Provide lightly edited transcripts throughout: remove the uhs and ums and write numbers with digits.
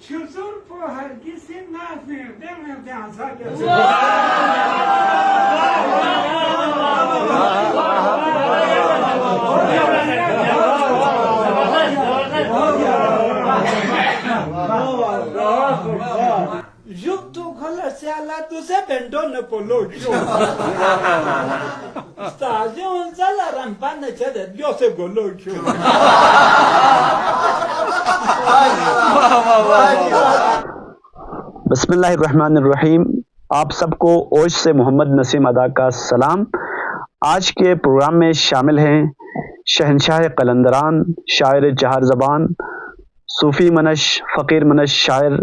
Çözür bu herkesi nazır demeden zaten. Juttu khalasi ala tu se bendon polo jo. Station zala rampana chede Dios se golo jo. बिस्मिल्लाहिर्रहमानिर्रहीम। आप सबको ओश से मोहम्मद नसीम अदा का सलाम। आज के प्रोग्राम में शामिल हैं शहनशाह कलंदरान, शायर चहार ज़बान, सूफ़ी मनश, फ़कीर मनश शायर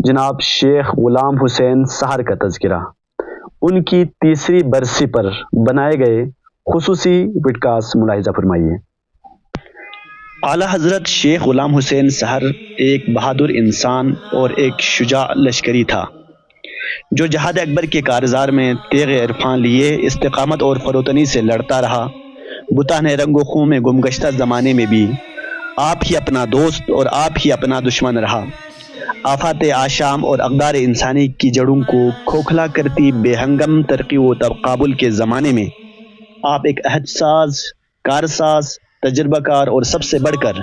जनाब शेख ग़ुलाम हुसैन सहर का तज़किरा, उनकी तीसरी बरसी पर बनाए गए खुसूसी विडकास्ट मुलाहिज़ा फरमाइए। आला हज़रत शेख ग़ुलाम हुसैन सहर एक बहादुर इंसान और एक शुजा लश्करी था, जो जहाद अकबर के कारज़ार में तेग़ इरफान लिए इस्तिक़ामत और फ़रोतनी से लड़ता रहा। बुतान रंगो खूं में गुमगश्ता ज़माने में भी आप ही अपना दोस्त और आप ही अपना दुश्मन रहा। आफात आशाम और अक़दार इंसानी की जड़ों को खोखला करती बेहंगम तरक्की व तक़ाबुल के ज़माने में आप एक अहदसाज, कारसाज, तजर्बाकार और सबसे बढ़कर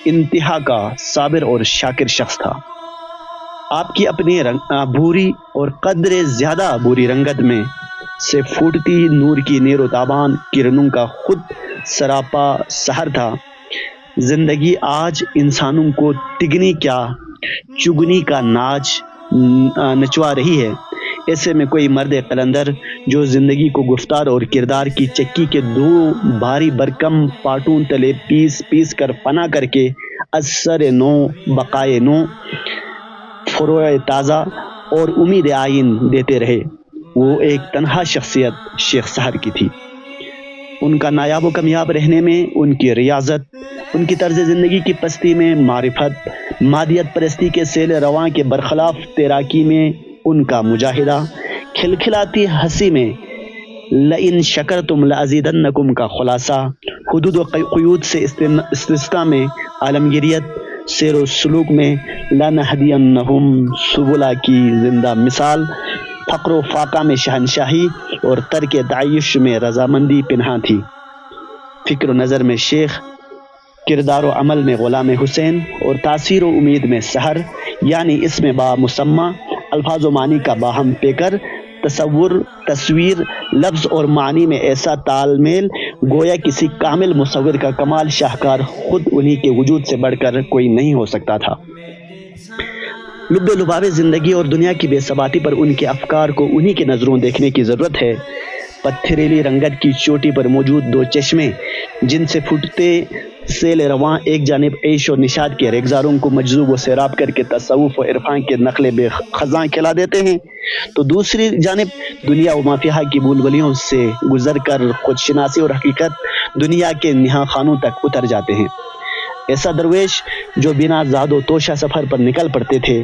इंतहा का साबिर और शाकिर शख्स था। आपकी अपनी भूरी और कदरे ज़्यादा भूरी रंगत में से फूटती नूर की नेरो ताबान किरणों का खुद सरापा सहर था। जिंदगी आज इंसानों को तिगनी क्या चुगनी का नाच नचवा रही है। ऐसे में कोई मर्द कलंदर जो ज़िंदगी को गुफ्तार और किरदार की चक्की के दो भारी बरकम पाटूं तले पीस पीस कर फना करके असर नो बकाए नो फरोए ताज़ा और उम्मीद आइन देते रहे, वो एक तन्हा शख्सियत शेख सहर की थी। उनका नायाब व कामयाब रहने में उनकी रियाजत, उनकी तर्ज ज़िंदगी की पस्ती में मारिफत, मादियत परस्ती के सेल रवां के बरखलाफ तैराकी में उनका मुजाहिदा, खिलखिलाती हंसी में लइन शकर तुम लअज़ीदन्नकुम का खुलासा, हुदूद व क़यूद से इस्तिस्ना में आलमगिरियत, सैर व सलूक में लनहदियन्नहुम सुबुला की जिंदा मिसाल, फ़क्र व फाका में शहनशाही और तर्क दाइश में रजामंदी पिन्हा थी। फ़िक्र नज़र में शेख, किरदार व अमल में ग़ुलाम हुसैन और तासीर व उम्मीद में सहर, यानी इसमें बा मुसम्मा अल्फाज व मानी का बाहम पेकर तसव्वुर, तस्वीर, लफ्ज़ और मानी में ऐसा तालमेल गोया किसी कामिल मुसव्विर का कमाल शाहकार खुद उन्हीं के वजूद से बढ़कर कोई नहीं हो सकता था। लुब्बे लुबाबे ज़िंदगी और दुनिया की बेसबाती पर उनके अफकार को उन्हीं के नज़रों देखने की ज़रूरत है। पत्थरीली रंगत की चोटी पर मौजूद दो चश्मे जिनसे फूटते सेल रवां एक जानिब ऐश और निशाद के रेगजारों को मजजूब व सैराब करके तसव्वुफ़ व इरफान के नखले बेखज़ां खिला देते हैं, तो दूसरी जानिब दुनिया व माफिया की बुलबुलियों से गुजर कर खुदशनासी और हकीकत दुनिया के निहा खानों तक उतर जाते हैं। ऐसा दरवेश जो बिना ज़ादो तोशा सफ़र पर निकल पड़ते थे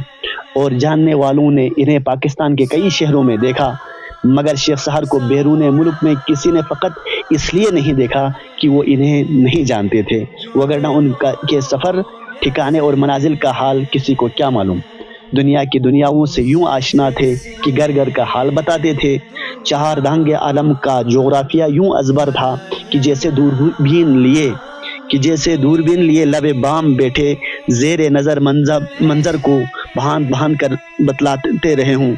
और जानने वालों ने इन्हें पाकिस्तान के कई शहरों में देखा, मगर शेख सहर को बैरून मुल्क में किसी ने फ़कत इसलिए नहीं देखा कि वो इन्हें नहीं जानते थे, वगरना उनका के सफ़र, ठिकाने और मनाजिल का हाल किसी को क्या मालूम। दुनिया की दुनियाओं से यूँ आशना थे कि घर घर का हाल बताते थे। चार दांगे आलम का जोग्राफिया यूँ अजबर था कि जैसे दूरबीन लिए लबे बाम बैठे ज़ेरे नज़र मंजर को बहान कर बतलाते रहे हूँ,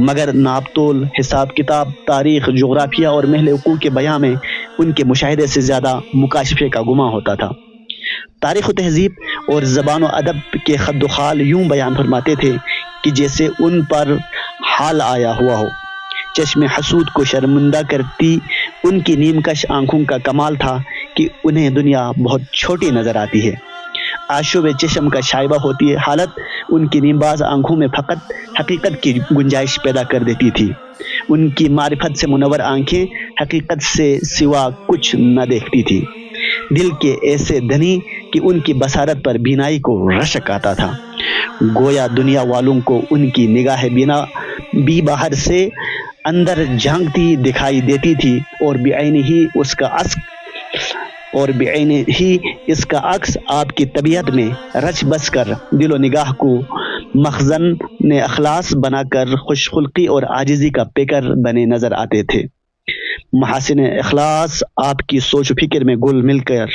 मगर नापतोल, हिसाब किताब, तारीख़, जोग्राफिया और महल वक़ूअ के बयां में उनके मुशाहिदे से ज़्यादा मुकाशफे का गुमा होता था। तारीख़ व तहज़ीब और ज़बान व अदब के खद्दो खाल यूँ बयान फरमाते थे कि जैसे उन पर हाल आया हुआ हो। चश्मे हसूद को शर्मिंदा करती उनकी नीमकश आँखों का कमाल था कि उन्हें दुनिया बहुत छोटी नज़र आती है। आशुब चश्म का शाइबा होती हालत उनकी नीमबाज आंखों में फ़कत हकीकत की गुंजाइश पैदा कर देती थी। ان کی معرفت سے منور آنکھیں حقیقت سے سوا کچھ نہ دیکھتی تھی، دل کے ایسے دھنی کہ ان کی بصارت پر بینائی کو رشک آتا تھا، گویا دنیا والوں کو ان کی نگاہ بینا بھی باہر سے اندر جھانکتی دکھائی دیتی تھی، اور بعین ہی اس کا عکس آپ کی طبیعت میں رچ بس کر دل و نگاہ کو مخزن اخلاص بنا کر خوش خلقی اور عاجزی کا پیکر بنے نظر آتے تھے۔ محاسن اخلاص آپ کی سوچ و فکر میں گل مل کر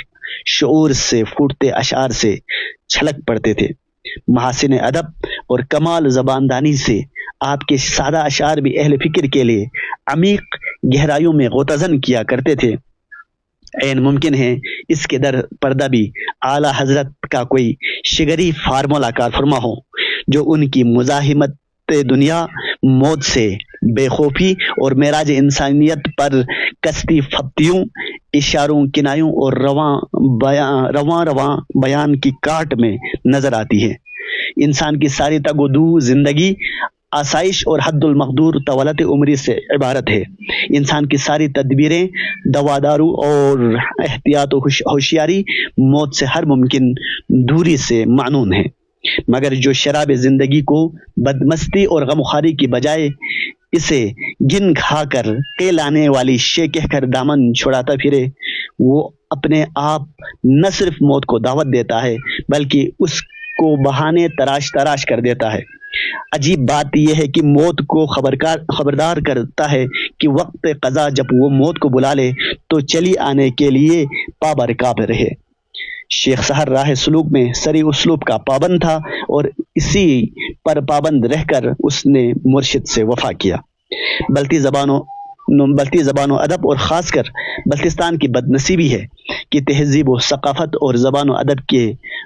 شعور سے پھوٹتے اشعار سے چھلک پڑتے تھے۔ محاسن ادب اور کمال زباندانی سے آپ کے سادہ اشعار بھی اہل فکر کے لیے عمیق گہرائیوں میں غوطہ کیا کرتے تھے۔ عین ممکن ہے اس کے در پردہ بھی اعلیٰ حضرت کا کوئی شگری فارمولہ کار فرما ہو، جو ان کی مزاحمت دنیا، موت سے بے خوفی اور معراج انسانیت پر کشتی پھپتیوں، اشاروں، کنایوں اور رواں بیان کی کاٹ میں نظر آتی ہے۔ انسان کی ساری تگ و دو زندگی آسائش اور حد المقدور طولت عمری سے عبارت ہے۔ انسان کی ساری تدبیریں، دوادارو اور احتیاط و ہوشیاری موت سے ہر ممکن دوری سے معنون ہے، مگر جو شراب زندگی کو بدمستی اور غمخواری کی بجائے اسے گن کھا کر لانے والی شے کہہ کر دامن چھڑاتا پھرے، وہ اپنے آپ نہ صرف موت کو دعوت دیتا ہے بلکہ اس کو بہانے تراش کر دیتا ہے۔ عجیب بات یہ ہے کہ موت کو خبردار کرتا ہے کہ وقت قضا جب وہ موت کو بلا لے تو چلی آنے کے لیے پابرکاب رہے۔ شیخ سحر راہ سلوک میں سری اسلوب کا پابند تھا اور اسی پر پابند رہ کر اس نے مرشد سے وفا کیا۔ بلتی زبان و ادب اور خاص کر بلتستان کی بدنصیبی ہے کہ تہذیب و ثقافت اور زبان و ادب کے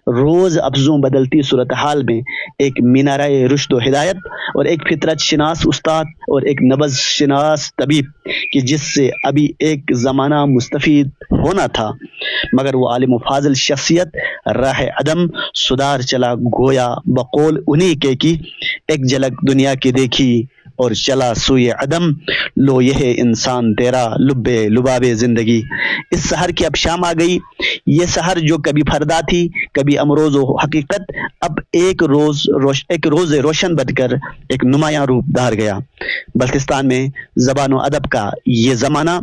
روز افزوں بدلتی صورتحال میں ایک مینارہ رشد و ہدایت اور ایک فطرت شناس استاد اور ایک نبض شناس طبیب کہ جس سے ابھی ایک زمانہ مستفید ہونا تھا، مگر وہ عالم و فاضل شخصیت راہ عدم سدار چلا، گویا بقول انہی کے کی ایک جھلک دنیا کی دیکھی اور چلا سوئے عدم، لو یہ انسان تیرا لباب زندگی۔ اس سحر کی اب شام آ گئی، یہ سحر جو کبھی فردا تھی کبھی امروز و حقیقت، اب ایک روز روشن بن کر ایک نمایاں روپ دھار گیا۔ بلتستان میں زبان و ادب کا یہ زمانہ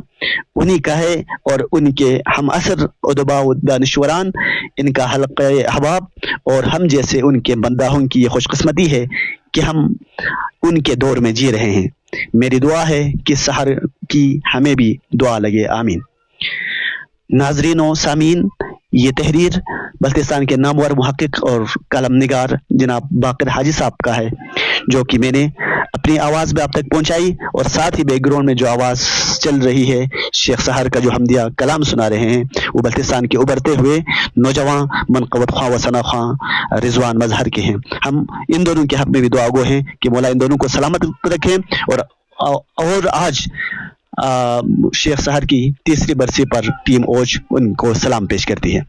انہی کا ہے اور ان کے ہم عصر ادباء و دانشوران، ان کا حلقہ احباب اور ہم جیسے ان کے بنداہوں کی یہ خوش قسمتی ہے کہ ہم ان کے دور میں جی رہے ہیں۔ میری دعا ہے کہ سحر کی ہمیں بھی دعا لگے، آمین۔ ناظرین و سامعین، یہ تحریر بلتستان کے نامور محقق اور کالم نگار جناب باقر حاجی صاحب کا ہے، جو کہ میں نے اپنی آواز میں آپ تک پہنچائی، اور ساتھ ہی بیک گراؤنڈ میں جو آواز چل رہی ہے شیخ سحر کا جو حمدیہ کلام سنا رہے ہیں، وہ بلتستان کے ابھرتے ہوئے نوجوان منقبت خواہ و ثنا خواہ رضوان مظہر کے ہیں۔ ہم ان دونوں کے حق میں بھی دعا گو ہیں کہ مولا ان دونوں کو سلامت رکھیں، اور آج شیخ سحر کی تیسری برسی پر ٹیم اوج ان کو سلام پیش کرتی ہے۔